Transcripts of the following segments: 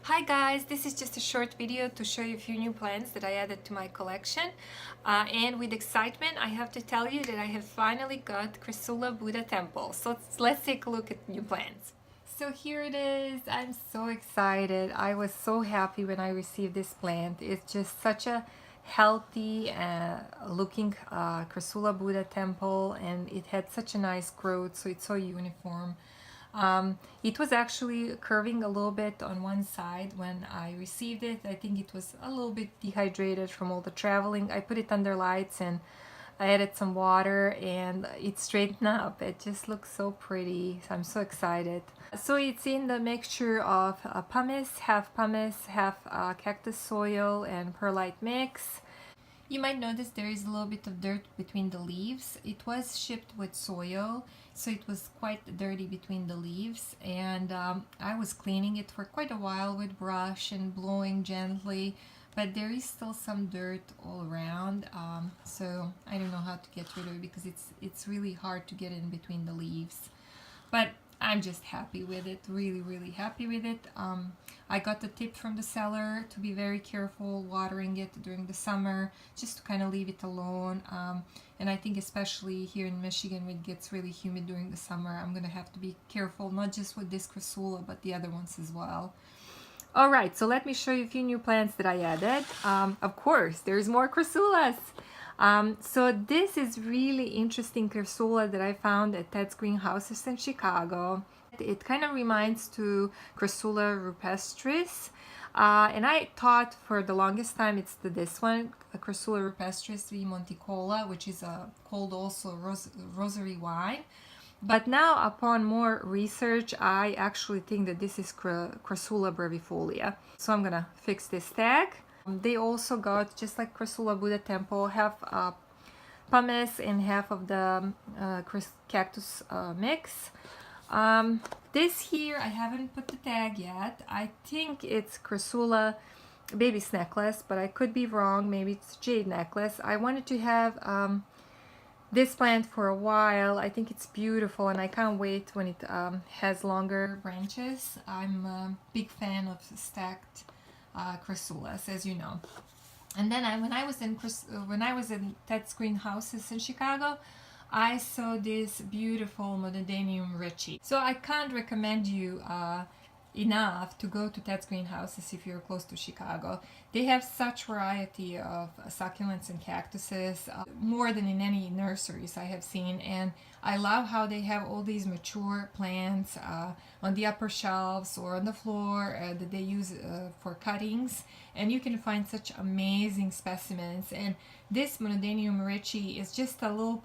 Hi guys, this is just a short video to show you a few new plants that I added to my collection. And with excitement, I have to tell you that I have finally got Crassula Buddha Temple. So let's take a look at new plants. So here it is. I'm so excited. I was so happy when I received this plant. It's just such a healthy looking Crassula Buddha Temple, and it had such a nice growth, so it's so uniform. It was actually curving a little bit on one side when I received it. I think it was a little bit dehydrated from all the traveling. I put it under lights and I added some water and it straightened up. It just looks so pretty. I'm so excited. So it's in the mixture of pumice, half cactus soil and perlite mix. You might notice there is a little bit of dirt between the leaves. It was shipped with soil, so it was quite dirty between the leaves, and I was cleaning it for quite a while with brush and blowing gently, but there is still some dirt all around, so I don't know how to get rid of it because it's really hard to get in between the leaves. But I'm just happy with it, really happy with it. I got the tip from the seller to be very careful watering it during the summer, just to kind of leave it alone. And I think especially here in Michigan, when it gets really humid during the summer, I'm gonna have to be careful, not just with this Crassula, but the other ones as well. Alright, so let me show you a few new plants that I added. Of course, there's more Crassulas. So this is really interesting Crassula that I found at Ted's greenhouses in Chicago. It kind of reminds to Crassula rupestris. And I thought for the longest time it's this one, Crassula rupestris v monticola, which is called also rosary wine. But now, upon more research, I actually think that this is Crassula brevifolia. So I'm gonna fix this tag. They also got, just like Crassula Buddha Temple, half pumice and half of the cactus mix. This here, I haven't put the tag yet. I think it's Crassula baby's necklace, but I could be wrong. Maybe it's jade necklace. I wanted to have this plant for a while. I think it's beautiful and I can't wait when it has longer branches. I'm a big fan of stacked Crassulas, as you know. And then when I was in Ted's greenhouses in Chicago, I saw this beautiful Monodenium ritchie. So I can't recommend you enough to go to Ted's greenhouses if you're close to Chicago. They have such variety of succulents and cactuses, more than in any nurseries I have seen, and I love how they have all these mature plants on the upper shelves or on the floor that they use for cuttings, and you can find such amazing specimens. And this Monodenium ritchie is just a little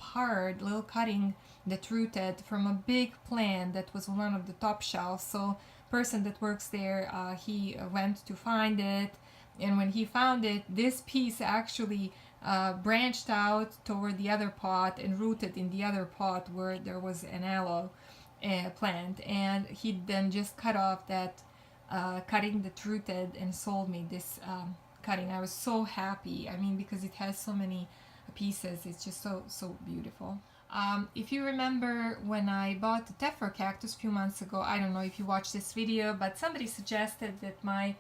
cutting that rooted from a big plant that was on one of the top shelves. So person that works there, he went to find it, and when he found it, this piece actually branched out toward the other pot and rooted in the other pot where there was an aloe plant, and he then just cut off that cutting that rooted and sold me this cutting. I was so happy, I mean, because it has so many pieces. It's just so beautiful. If you remember when I bought the tephra cactus a few months ago, I don't know if you watched this video, but somebody suggested that my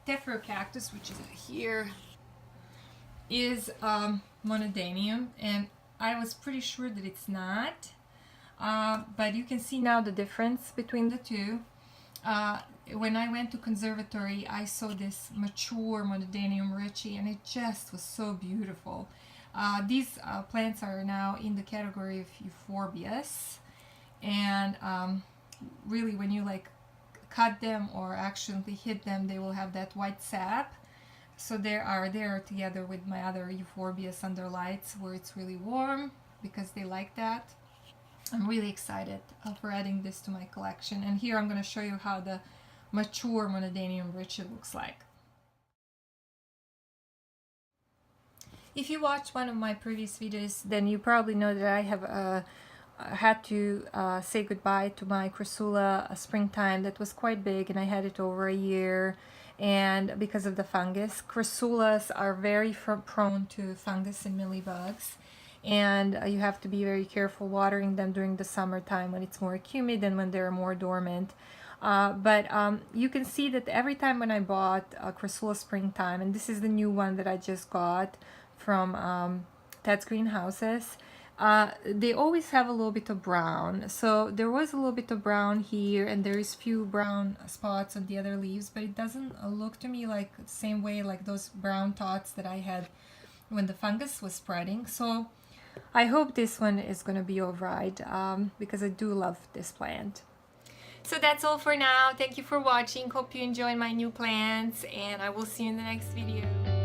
tephra cactus, which is here, is monodenium, and I was pretty sure that it's not, but you can see now the difference between the two. When I went to conservatory, I saw this mature Monodenium ritchie, and it just was so beautiful. These plants are now in the category of euphorbias, and really when you like cut them or accidentally hit them, they will have that white sap. So they are there together with my other euphorbias under lights where it's really warm, because they like that. I'm really excited for adding this to my collection, and here I'm going to show you how the mature Monodenium ritchie looks like. If you watched one of my previous videos, then you probably know that I have had to say goodbye to my Crassula springtime that was quite big, and I had it over a year, and because of the fungus. Crassulas are very prone to fungus and mealybugs, and you have to be very careful watering them during the summertime when it's more humid and when they're more dormant. But you can see that every time when I bought Crassula Springtime, and this is the new one that I just got from Ted's Greenhouses, they always have a little bit of brown. So there was a little bit of brown here, and there is few brown spots on the other leaves, but it doesn't look to me like the same way like those brown dots that I had when the fungus was spreading. So I hope this one is going to be alright, because I do love this plant. So that's all for now. Thank you for watching. Hope you enjoyed my new plants, and I will see you in the next video.